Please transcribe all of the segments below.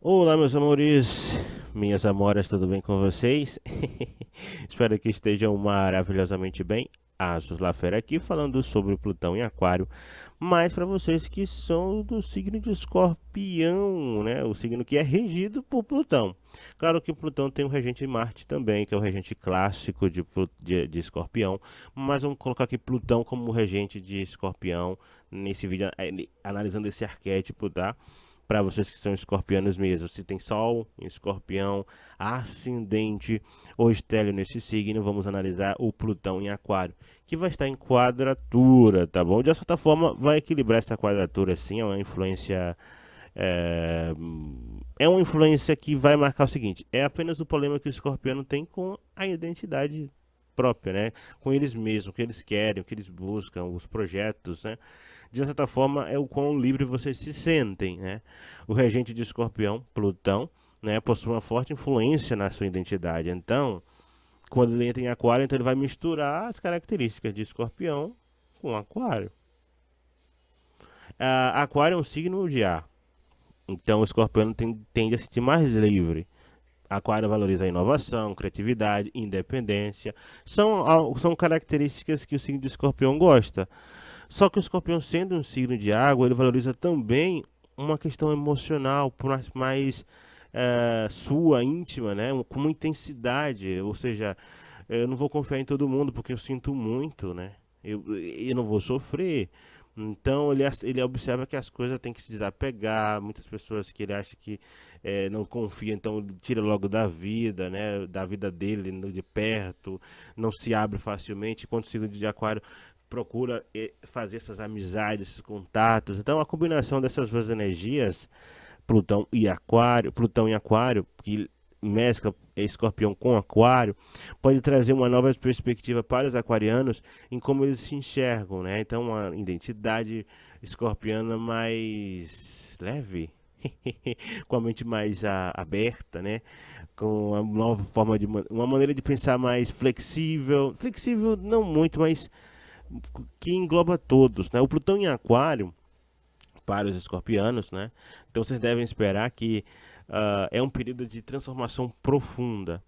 Olá, meus amores, minhas amoras, tudo bem com vocês? Espero que estejam maravilhosamente bem. Asus Lafera aqui falando sobre Plutão em Aquário, mas para vocês que são do signo de Escorpião, né? O signo que é regido por Plutão. Claro que Plutão tem um regente Marte também, que é o regente clássico de Escorpião, mas vamos colocar aqui Plutão como regente de Escorpião nesse vídeo, analisando esse arquétipo, tá? Para vocês que são escorpianos mesmo, se tem Sol em Escorpião, ascendente ou estélio nesse signo, vamos analisar o Plutão em Aquário, que vai estar em quadratura, tá bom? De certa forma, vai equilibrar essa quadratura, sim, é uma influência. É, é uma influência que vai marcar o seguinte: é apenas o problema que o escorpiano tem com a identidade própria, né? Com eles mesmos, o que eles querem, o que eles buscam, os projetos, né? De certa forma, é o quão livre vocês se sentem, né? O regente de Escorpião, Plutão, né, possui uma forte influência na sua identidade. Então, quando ele entra em Aquário, então ele vai misturar as características de Escorpião com Aquário. Aquário é um signo de ar, então o Escorpião tende a se sentir mais livre. Aquário valoriza a inovação, criatividade, independência. São características que o signo de Escorpião gosta. Só que o Escorpião, sendo um signo de água, ele valoriza também uma questão emocional, mais sua, íntima, né? Com uma intensidade. Ou seja, eu não vou confiar em todo mundo porque eu sinto muito, né? Eu não vou sofrer. Então ele observa que as coisas têm que se desapegar. Muitas pessoas que ele acha que não confia, então ele tira logo da vida, né? Da vida dele, de perto, não se abre facilmente. Enquanto o signo de Aquário procura fazer essas amizades, esses contatos. Então a combinação dessas duas energias, Plutão e Aquário, que mescla Escorpião com Aquário, pode trazer uma nova perspectiva para os aquarianos em como eles se enxergam, né? Então uma identidade escorpiana mais leve, com a mente mais aberta, né? Com uma nova forma uma maneira de pensar mais flexível não muito, mas que engloba todos, né? O Plutão em Aquário para os escorpianos, né? Então vocês devem esperar que é um período de transformação profunda.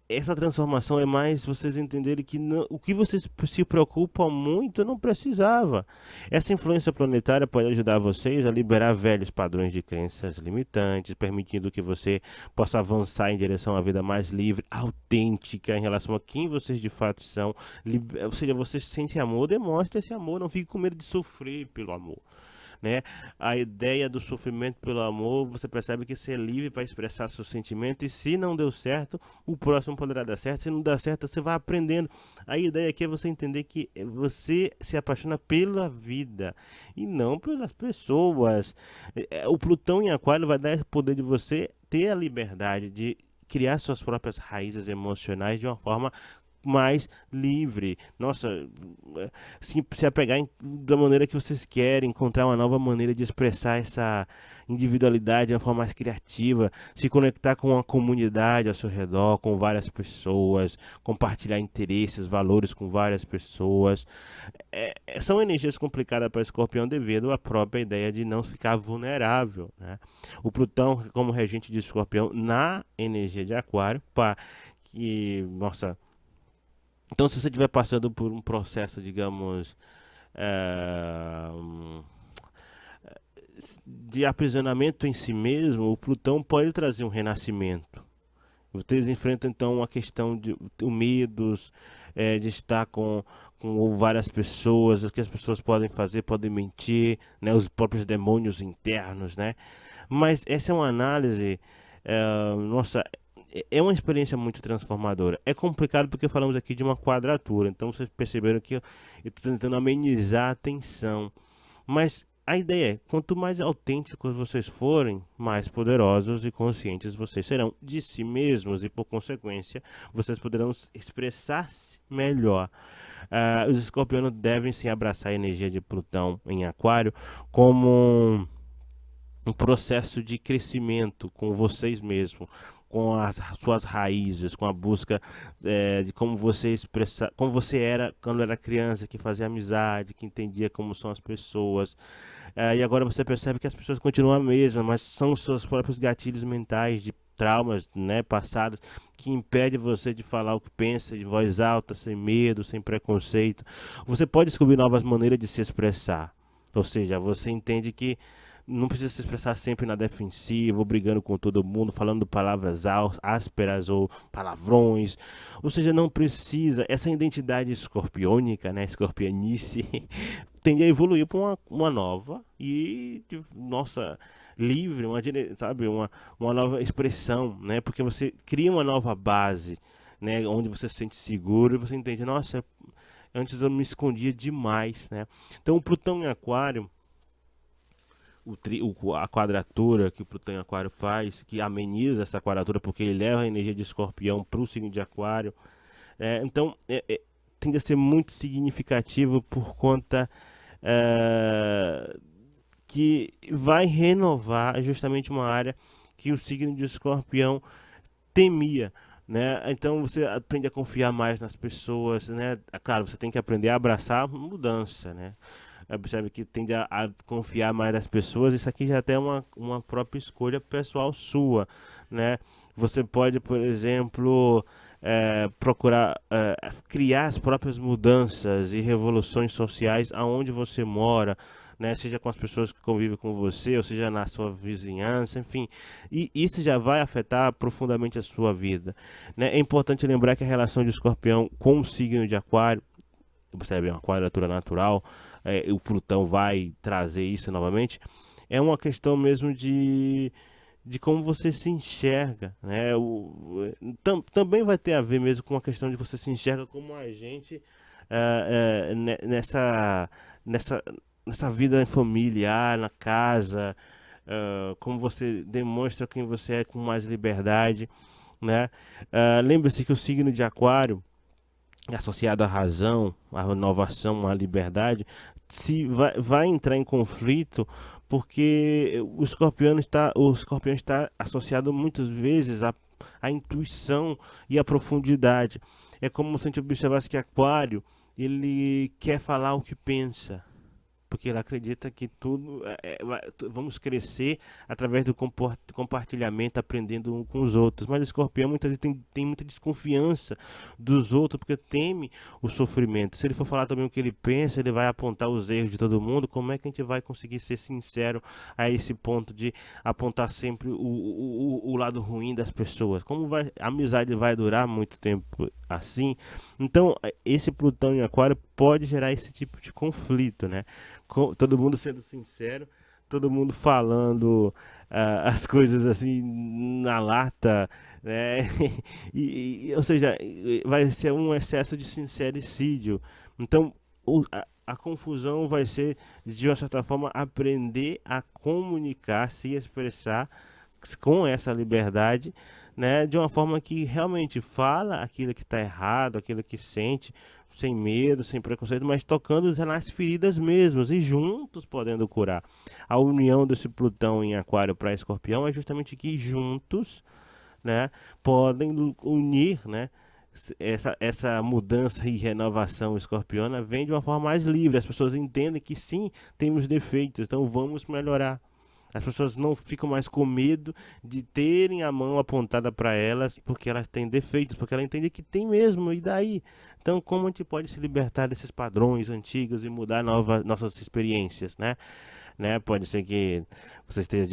Essa transformação é mais vocês entenderem que o que vocês se preocupam muito não precisava. Essa influência planetária pode ajudar vocês a liberar velhos padrões de crenças limitantes, permitindo que você possa avançar em direção à vida mais livre, autêntica em relação a quem vocês de fato são. Ou seja, você sente amor, demonstre esse amor, não fique com medo de sofrer pelo amor, né? A ideia do sofrimento pelo amor, você percebe que você é livre para expressar seu sentimento e se não deu certo, o próximo poderá dar certo. Se não dá certo, você vai aprendendo. A ideia aqui é você entender que você se apaixona pela vida e não pelas pessoas. O Plutão em Aquário vai dar esse poder de você ter a liberdade de criar suas próprias raízes emocionais de uma forma mais livre. Nossa, se apegar da maneira que vocês querem, encontrar uma nova maneira de expressar essa individualidade de uma forma mais criativa, se conectar com uma comunidade ao seu redor, com várias pessoas, compartilhar interesses, valores com várias pessoas. São energias complicadas para Escorpião devido à própria ideia de não ficar vulnerável, né? O Plutão, como regente de Escorpião, na energia de Aquário, que, nossa, então, se você estiver passando por um processo, digamos, é, de aprisionamento em si mesmo, o Plutão pode trazer um renascimento. Vocês enfrentam então a questão de medos, de estar com várias pessoas, o que as pessoas podem fazer, podem mentir, né, os próprios demônios internos, né? Mas essa é uma análise, nossa, é uma experiência muito transformadora. É complicado porque falamos aqui de uma quadratura, então vocês perceberam que eu estou tentando amenizar a tensão. Mas a ideia é, quanto mais autênticos vocês forem, mais poderosos e conscientes vocês serão de si mesmos e, por consequência, vocês poderão expressar-se melhor. Os escorpianos devem sim abraçar a energia de Plutão em Aquário como um processo de crescimento com vocês mesmos, com as suas raízes, com a busca de como você expressa, como você era quando era criança, que fazia amizade, que entendia como são as pessoas, E agora você percebe que as pessoas continuam a mesma, mas são os seus próprios gatilhos mentais de traumas, né, passados, que impede você de falar o que pensa de voz alta, sem medo, sem preconceito. Você pode descobrir novas maneiras de se expressar. Ou seja, você entende que não precisa se expressar sempre na defensiva, ou brigando com todo mundo, falando palavras ásperas ou palavrões. Ou seja, não precisa. Essa identidade escorpiônica, né, escorpianice, tende a evoluir para uma nova e, nossa, livre, sabe, uma nova expressão, né? Porque você cria uma nova base, né, onde você se sente seguro e você entende, nossa, antes eu me escondia demais, né? Então, o Plutão em Aquário, a quadratura que o Plutão em Aquário faz, que ameniza essa quadratura, porque ele leva a energia de Escorpião para o signo de Aquário. Então, tende a ser muito significativo por conta que vai renovar justamente uma área que o signo de Escorpião temia, né? Então você aprende a confiar mais nas pessoas, né? Claro, você tem que aprender a abraçar a mudança, né? Percebe que tende a confiar mais nas pessoas. Isso aqui já até é uma própria escolha pessoal sua, né? Você pode, por exemplo, procurar criar as próprias mudanças e revoluções sociais aonde você mora, né, seja com as pessoas que convivem com você, ou seja na sua vizinhança, enfim, e isso já vai afetar profundamente a sua vida, né? É importante lembrar que a relação de Escorpião com o signo de Aquário, percebe, uma quadratura natural, o Plutão vai trazer isso novamente, é uma questão mesmo de como você se enxerga, né? Também vai ter a ver mesmo com a questão de você se enxerga como um agente nessa, nessa, nessa vida familiar, na casa, como você demonstra quem você é com mais liberdade, né? Lembre-se que o signo de Aquário, associado à razão, à renovação, à liberdade, se vai entrar em conflito porque o escorpião está associado muitas vezes à intuição e à profundidade. É como se a gente observasse que Aquário, ele quer falar o que pensa, porque ele acredita que tudo vamos crescer através do compartilhamento, aprendendo um com os outros. Mas o Escorpião muitas vezes tem muita desconfiança dos outros, porque teme o sofrimento. Se ele for falar também o que ele pensa, ele vai apontar os erros de todo mundo. Como é que a gente vai conseguir ser sincero a esse ponto de apontar sempre o lado ruim das pessoas? A amizade vai durar muito tempo assim? Então, esse Plutão em Aquário pode gerar esse tipo de conflito, né? Todo mundo sendo sincero, todo mundo falando as coisas assim na lata, né? Ou seja, vai ser um excesso de sincericídio. Então, a confusão vai ser, de uma certa forma, aprender a comunicar, se expressar com essa liberdade, né, de uma forma que realmente fala aquilo que está errado, aquilo que sente, sem medo, sem preconceito, mas tocando nas feridas mesmas e juntos podendo curar. A união desse Plutão em Aquário para Escorpião é justamente que juntos, né, podem unir, né, essa mudança e renovação escorpiana vem de uma forma mais livre. As pessoas entendem que sim, temos defeitos, então vamos melhorar. As pessoas não ficam mais com medo de terem a mão apontada para elas porque elas têm defeitos, porque ela entende que tem mesmo, e daí? Então, como a gente pode se libertar desses padrões antigos e mudar nossas experiências, né? Pode ser que você esteja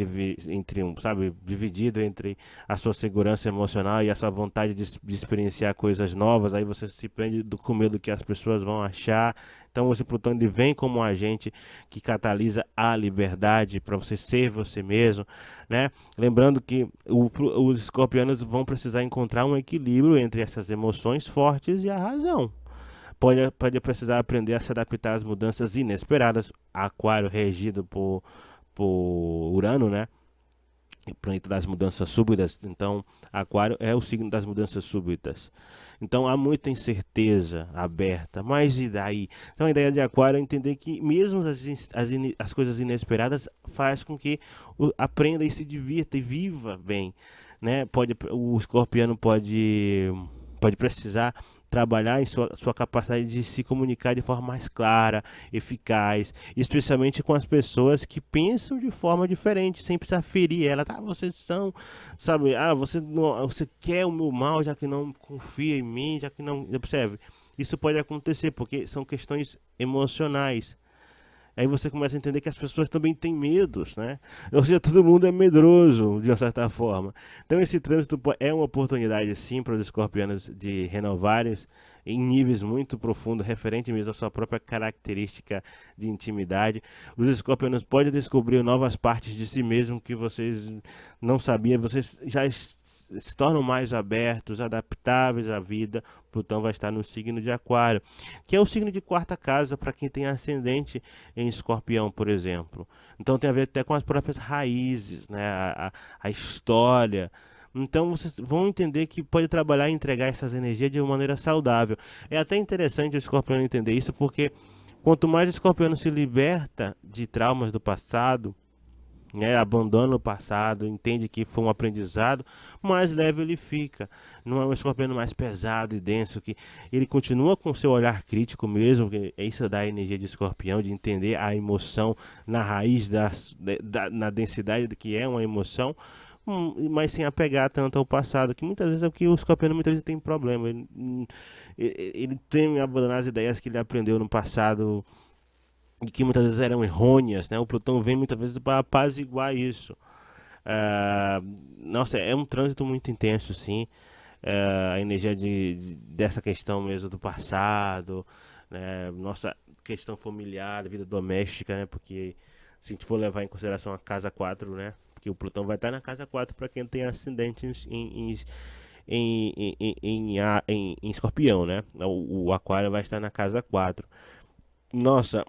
dividido entre a sua segurança emocional e a sua vontade de experienciar coisas novas. Aí você se prende com medo do que as pessoas vão achar. Então, esse Plutão ele vem como um agente que catalisa a liberdade para você ser você mesmo, né? Lembrando que os escorpianos vão precisar encontrar um equilíbrio entre essas emoções fortes e a razão. Pode precisar aprender a se adaptar às mudanças inesperadas. Aquário regido por Urano, né? O planeta das mudanças súbitas. Então, Aquário é o signo das mudanças súbitas. Então, há muita incerteza aberta. Mas e daí? Então, a ideia de Aquário é entender que mesmo as coisas inesperadas faz com que aprenda e se divirta e viva bem, né? O escorpiano pode pode precisar trabalhar em sua capacidade de se comunicar de forma mais clara, eficaz, especialmente com as pessoas que pensam de forma diferente, sem precisar ferir ela. Tá, vocês são, sabe, você quer o meu mal, já que não confia em mim, já que não, percebe? Isso pode acontecer porque são questões emocionais. Aí você começa a entender que as pessoas também têm medos, né? Ou seja, todo mundo é medroso, de uma certa forma. Então esse trânsito é uma oportunidade, sim, para os escorpianos de renovarem em níveis muito profundos, referente mesmo à sua própria característica de intimidade. Os escorpianos podem descobrir novas partes de si mesmo que vocês não sabiam. Vocês já se tornam mais abertos, adaptáveis à vida. Plutão vai estar no signo de Aquário, que é o signo de quarta casa para quem tem ascendente em Escorpião, por exemplo. Então tem a ver até com as próprias raízes, né? A história. Então vocês vão entender que pode trabalhar e entregar essas energias de uma maneira saudável. É até interessante o escorpião entender isso, porque quanto mais o escorpião se liberta de traumas do passado, né, abandona o passado, entende que foi um aprendizado, mais leve ele fica. Não é um escorpião mais pesado e denso, que ele continua com seu olhar crítico mesmo, que é isso da energia de escorpião, de entender a emoção na raiz, na densidade que é uma emoção, mas sem apegar tanto ao passado, que muitas vezes é o que o escorpião muitas vezes tem problema. Ele teme abandonar as ideias que ele aprendeu no passado, e que muitas vezes eram errôneas, né? O Plutão vem muitas vezes para apaziguar isso. Nossa, é um trânsito muito intenso, sim. A energia dessa questão mesmo do passado, né? Nossa questão familiar, vida doméstica, né? Porque se a gente for levar em consideração a casa 4, né? Porque o Plutão vai estar na casa 4 para quem tem ascendente em Escorpião, né? O Aquário vai estar na casa 4. Nossa,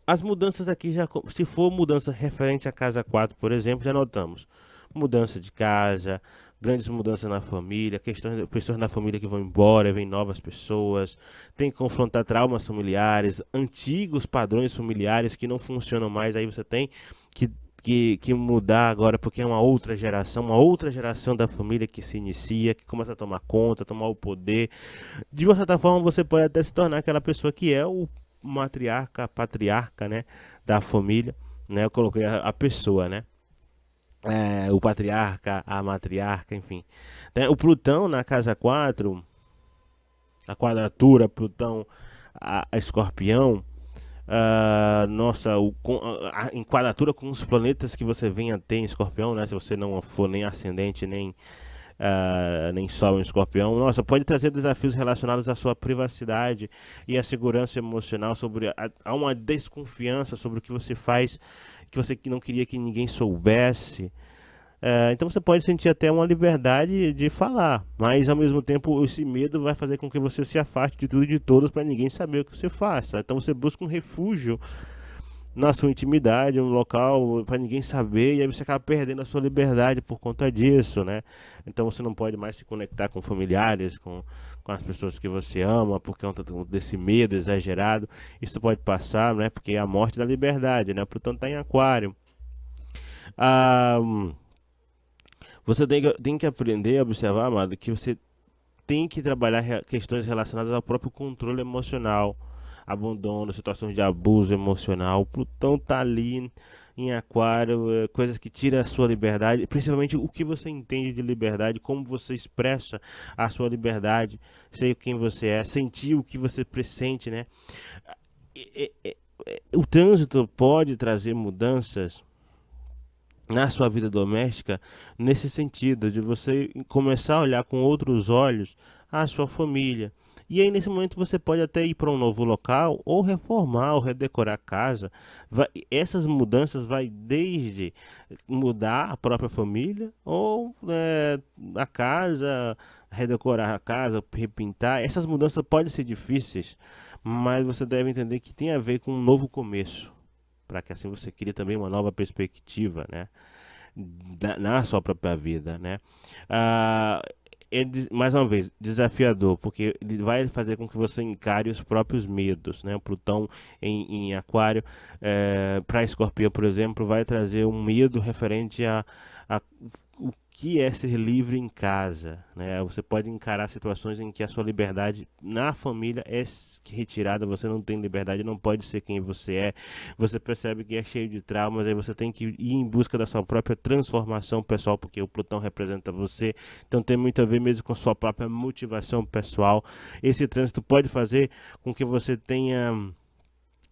as mudanças aqui já, se for mudança referente à casa 4, por exemplo, já notamos mudança de casa, grandes mudanças na família, questões de pessoas na família que vão embora, vem novas pessoas, tem que confrontar traumas familiares, antigos padrões familiares que não funcionam mais, aí você tem que mudar agora, porque é uma outra geração da família que se inicia, que começa a tomar conta, tomar o poder. De uma certa forma, você pode até se tornar aquela pessoa que é o patriarca, né, da família, né? Eu coloquei a pessoa, né? O patriarca, a matriarca, enfim. O Plutão na casa 4, a quadratura Plutão a Escorpião, nossa, em quadratura com os planetas que você venha a ter em Escorpião, né? Se você não for nem ascendente, nem Sol em Escorpião, nossa, pode trazer desafios relacionados à sua privacidade e à segurança emocional, há uma desconfiança sobre o que você faz, que você não queria que ninguém soubesse. Então você pode sentir até uma liberdade de falar, mas ao mesmo tempo esse medo vai fazer com que você se afaste de tudo e de todos para ninguém saber o que você faz. Tá? Então você busca um refúgio na sua intimidade, um local para ninguém saber, e aí você acaba perdendo a sua liberdade por conta disso, né? Então você não pode mais se conectar com familiares, com as pessoas que você ama, por conta desse medo exagerado. Isso pode passar, né? Porque é a morte da liberdade, né? Plutão está em Aquário. Você tem que aprender a observar, amado, que você tem que trabalhar questões relacionadas ao próprio controle emocional, abandono, situações de abuso emocional. Plutão tá ali em Aquário, coisas que tiram a sua liberdade, principalmente o que você entende de liberdade, como você expressa a sua liberdade, sei quem você é, sentir o que você pressente, né? O trânsito pode trazer mudanças na sua vida doméstica, nesse sentido de você começar a olhar com outros olhos a sua família. E aí nesse momento você pode até ir para um novo local, ou reformar, ou redecorar a casa. Essas mudanças vai desde mudar a própria família, ou a casa, redecorar a casa, repintar. Essas mudanças podem ser difíceis, mas você deve entender que tem a ver com um novo começo, para que assim você crie também uma nova perspectiva, né, na sua própria vida, né. Mais uma vez, desafiador, porque ele vai fazer com que você encare os próprios medos, né. O Plutão em Aquário, para Escorpião, por exemplo, vai trazer um medo referente a que é ser livre em casa, né? Você pode encarar situações em que a sua liberdade na família é retirada, você não tem liberdade, não pode ser quem você é. Você percebe que é cheio de traumas, aí você tem que ir em busca da sua própria transformação pessoal, porque o Plutão representa você. Então tem muito a ver mesmo com a sua própria motivação pessoal. Esse trânsito pode fazer com que você tenha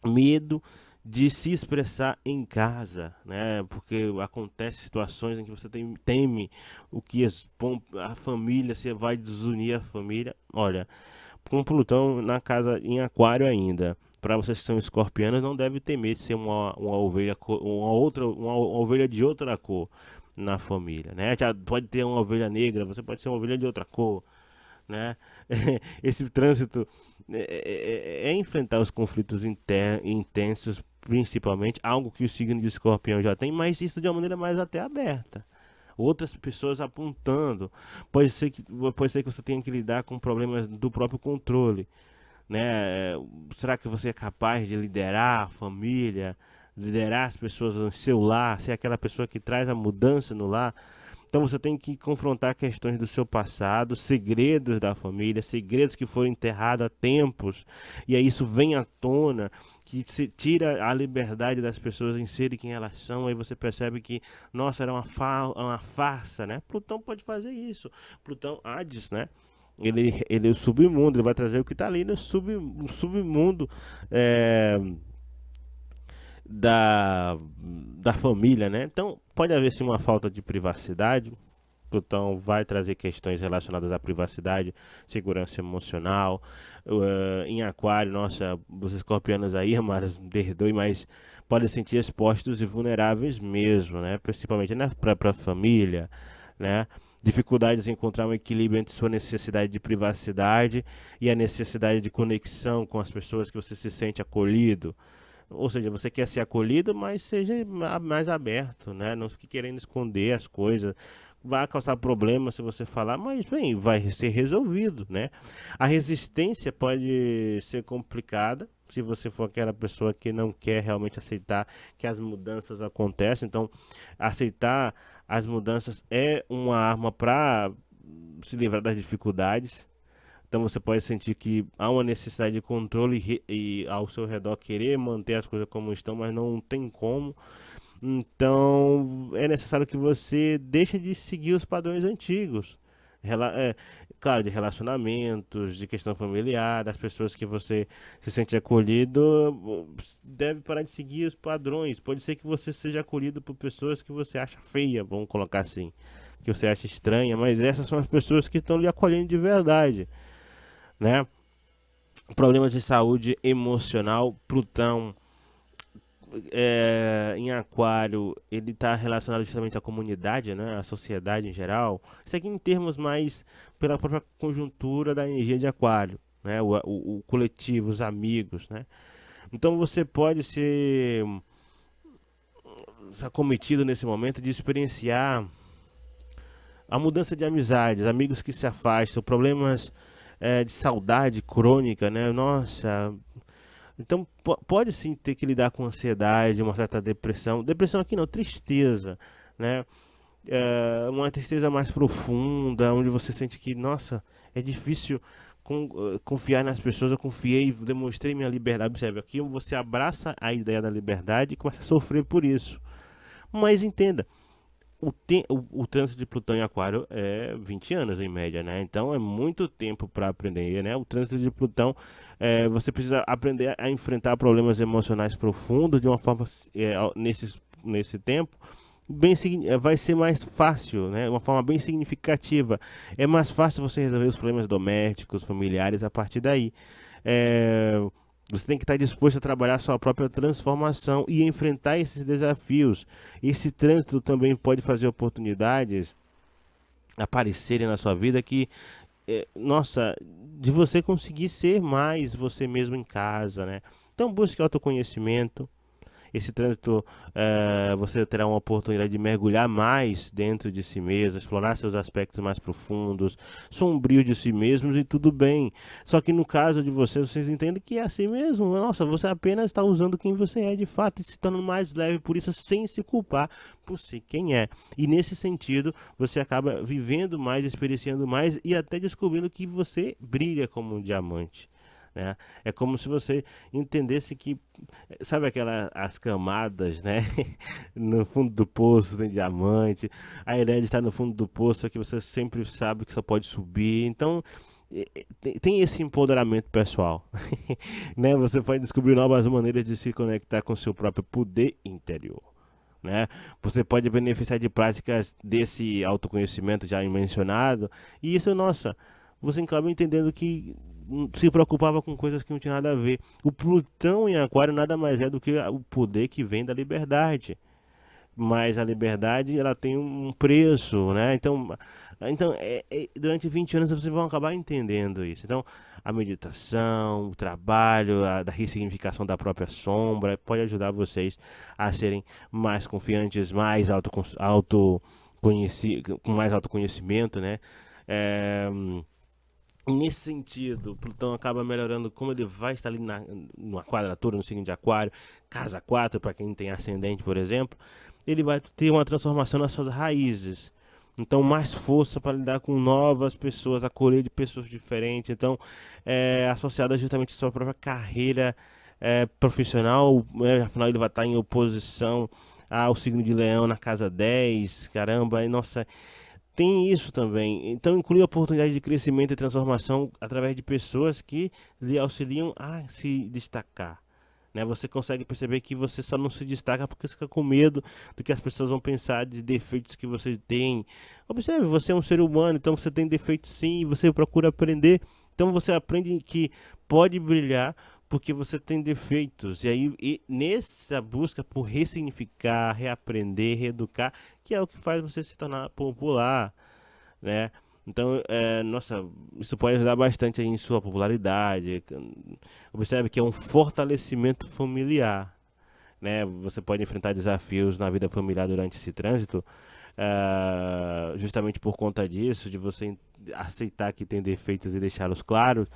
medo de se expressar em casa, né? Porque acontece situações em que você teme o que a família, você vai desunir a família. Olha, com Plutão na casa em Aquário ainda, para vocês que são escorpianos, não deve temer de ser uma ovelha, uma ovelha de outra cor na família, né? Já pode ter uma ovelha negra, você pode ser uma ovelha de outra cor, né? Esse trânsito é enfrentar os conflitos intensos, principalmente, algo que o signo de Escorpião já tem, mas isso de uma maneira mais até aberta. Outras pessoas apontando, pode ser que você tenha que lidar com problemas do próprio controle, né? Será que você é capaz de liderar a família, liderar as pessoas no seu lar, ser aquela pessoa que traz a mudança no lar? Então você tem que confrontar questões do seu passado, segredos da família, segredos que foram enterrados há tempos, e aí isso vem à tona, que se tira a liberdade das pessoas em serem quem elas são, aí você percebe que, nossa, era uma farsa, né? Plutão pode fazer isso. Plutão, Hades, né? Ele é o submundo, ele vai trazer o que está ali no submundo, é, da família, né? Então, pode haver sim uma falta de privacidade. Plutão vai trazer questões relacionadas à privacidade, segurança emocional. Em Aquário, nossa, os escorpianos aí, amados, perdoe, mas podem se sentir expostos e vulneráveis mesmo, né? Principalmente na própria família, né? Dificuldades em encontrar um equilíbrio entre sua necessidade de privacidade e a necessidade de conexão com as pessoas que você se sente acolhido. Ou seja, você quer ser acolhido, mas seja mais aberto, né? Não fique querendo esconder as coisas. Vai causar problema se você falar, mas bem, vai ser resolvido, né? A resistência pode ser complicada se você for aquela pessoa que não quer realmente aceitar que as mudanças acontecem. Então, aceitar as mudanças é uma arma para se livrar das dificuldades. Então você pode sentir que há uma necessidade de controle e ao seu redor querer manter as coisas como estão, mas não tem como. Então é necessário que você deixe de seguir os padrões antigos. Claro, de relacionamentos, de questão familiar, das pessoas que você se sente acolhido, deve parar de seguir os padrões. Pode ser que você seja acolhido por pessoas que você acha feia, vamos colocar assim, que você acha estranha, mas essas são as pessoas que estão lhe acolhendo de verdade, né? Problemas de saúde emocional, Plutão em Aquário, ele está relacionado justamente à comunidade, né? À sociedade em geral. Isso aqui em termos mais pela própria conjuntura da energia de Aquário, né? O coletivo, os amigos, né? Então você pode ser acometido nesse momento de experienciar a mudança de amizades, amigos que se afastam, problemas de saudade crônica, né? Nossa, então pode sim ter que lidar com ansiedade, uma certa depressão. Depressão aqui não, tristeza, né? Uma tristeza mais profunda, onde você sente que, nossa, é difícil confiar nas pessoas. Eu confiei, demonstrei minha liberdade. Observe, aqui você abraça a ideia da liberdade e começa a sofrer por isso. Mas entenda, o trânsito de Plutão em Aquário é 20 anos em média, né? Então é muito tempo para aprender, né? O trânsito de Plutão, você precisa aprender a enfrentar problemas emocionais profundos de uma forma, nesse tempo, vai ser mais fácil, né? Uma forma bem significativa. É mais fácil você resolver os problemas domésticos, familiares a partir daí. Você tem que estar disposto a trabalhar a sua própria transformação e enfrentar esses desafios. Esse trânsito também pode fazer oportunidades aparecerem na sua vida que, nossa, de você conseguir ser mais você mesmo em casa, né? Então busque autoconhecimento Esse trânsito, você terá uma oportunidade de mergulhar mais dentro de si mesmo, explorar seus aspectos mais profundos, sombrios de si mesmos, e tudo bem. Só que no caso de vocês entendem que é assim mesmo. Nossa, você apenas está usando quem você é de fato e se tornando mais leve por isso, sem se culpar por ser quem é. E nesse sentido, você acaba vivendo mais, experienciando mais e até descobrindo que você brilha como um diamante. Né? É como se você entendesse que, sabe as camadas, né? No fundo do poço tem diamante. A ideia de estar no fundo do poço é que você sempre sabe que só pode subir. Então, tem esse empoderamento pessoal. Né? Você pode descobrir novas maneiras de se conectar com seu próprio poder interior. Né? Você pode beneficiar de práticas desse autoconhecimento já mencionado. E isso, nossa, você acaba entendendo que se preocupava com coisas que não tinham nada a ver. O Plutão em Aquário nada mais é do que o poder que vem da liberdade. Mas a liberdade, ela tem um preço, né? Então, durante 20 anos vocês vão acabar entendendo isso. Então, a meditação, o trabalho, da ressignificação da própria sombra pode ajudar vocês a serem mais confiantes, mais com mais autoconhecimento, né? É, Nesse sentido, Plutão acaba melhorando como ele vai estar ali numa quadratura, no signo de Aquário, casa 4 para quem tem ascendente, por exemplo, ele vai ter uma transformação nas suas raízes. Então, mais força para lidar com novas pessoas, acolher de pessoas diferentes. Então, associada justamente à sua própria carreira profissional, afinal, ele vai estar em oposição ao signo de Leão na casa 10. Caramba, e nossa. Tem isso também. Então, inclui a oportunidade de crescimento e transformação através de pessoas que lhe auxiliam a se destacar. Né? Você consegue perceber que você só não se destaca porque você fica com medo do que as pessoas vão pensar, de defeitos que você tem. Observe, você é um ser humano, então você tem defeitos sim, e você procura aprender. Então você aprende que pode brilhar porque você tem defeitos. E aí, nessa busca por ressignificar, reaprender, reeducar, que é o que faz você se tornar popular, né? Então, nossa, isso pode ajudar bastante aí em sua popularidade. Observe que é um fortalecimento familiar, né? Você pode enfrentar desafios na vida familiar durante esse trânsito, justamente por conta disso, de você aceitar que tem defeitos e deixá-los claros,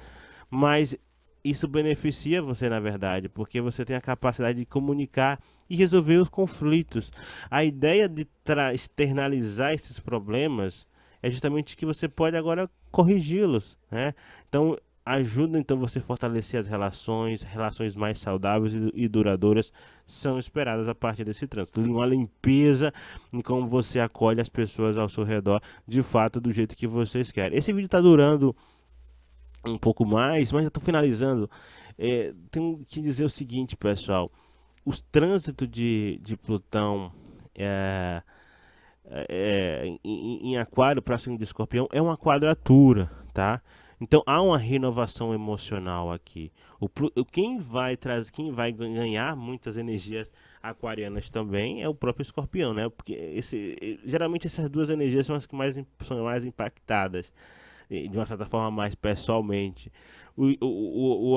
mas isso beneficia você, na verdade, porque você tem a capacidade de comunicar e resolver os conflitos. A ideia de externalizar esses problemas é justamente que você pode agora corrigi-los, né? Então, ajuda então você a fortalecer as relações mais saudáveis e duradouras são esperadas a partir desse trânsito. Uma limpeza em como você acolhe as pessoas ao seu redor, de fato, do jeito que vocês querem. Esse vídeo está durando um pouco mais, mas já estou finalizando. Tenho que dizer o seguinte, pessoal: os trânsitos de Plutão em Aquário, próximo de Escorpião, é uma quadratura, tá? Então há uma renovação emocional aqui. Quem vai ganhar muitas energias aquarianas também é o próprio Escorpião, né? Porque geralmente essas duas energias são as que são mais impactadas, de uma certa forma mais pessoalmente. O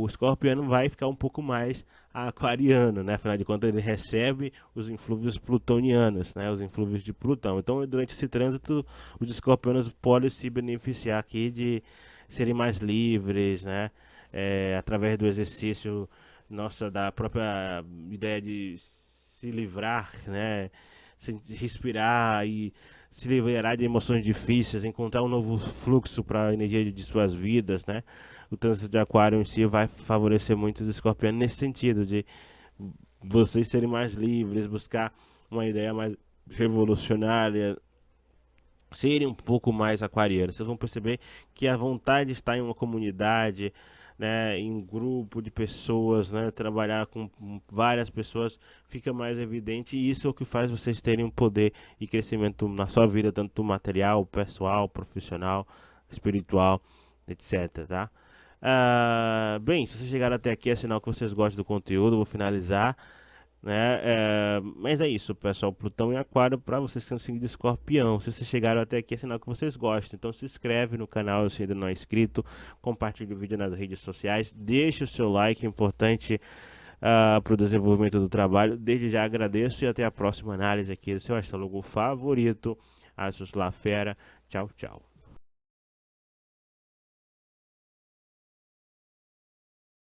escorpiano vai ficar um pouco mais aquariano, né? Afinal de contas, ele recebe os inflúvios plutonianos, né? Os inflúvios de Plutão. Então, durante esse trânsito, os escorpianos podem se beneficiar aqui de serem mais livres, né? Através do exercício, nossa, da própria ideia de se livrar, né? Respirar e se liberar de emoções difíceis, encontrar um novo fluxo para a energia de suas vidas, né? O trânsito de Aquário em si vai favorecer muito os escorpianos nesse sentido, de vocês serem mais livres, buscar uma ideia mais revolucionária, serem um pouco mais aquarianos. Vocês vão perceber que a vontade de estar em uma comunidade, né, em um grupo de pessoas, né, trabalhar com várias pessoas fica mais evidente, e isso é o que faz vocês terem um poder e crescimento na sua vida, tanto material, pessoal, profissional, espiritual, etc, tá? Bem, se vocês chegaram até aqui é sinal que vocês gostam do conteúdo. Vou finalizar, né? Mas é isso, pessoal. Plutão em Aquário para vocês que são signo de Escorpião. Se vocês chegaram até aqui é sinal que vocês gostam. Então se inscreve no canal se ainda não é inscrito, compartilhe o vídeo nas redes sociais, deixe o seu like, é importante para o desenvolvimento do trabalho. Desde já agradeço e até a próxima análise aqui do seu astrólogo favorito, Astros La Fera. Tchau, tchau.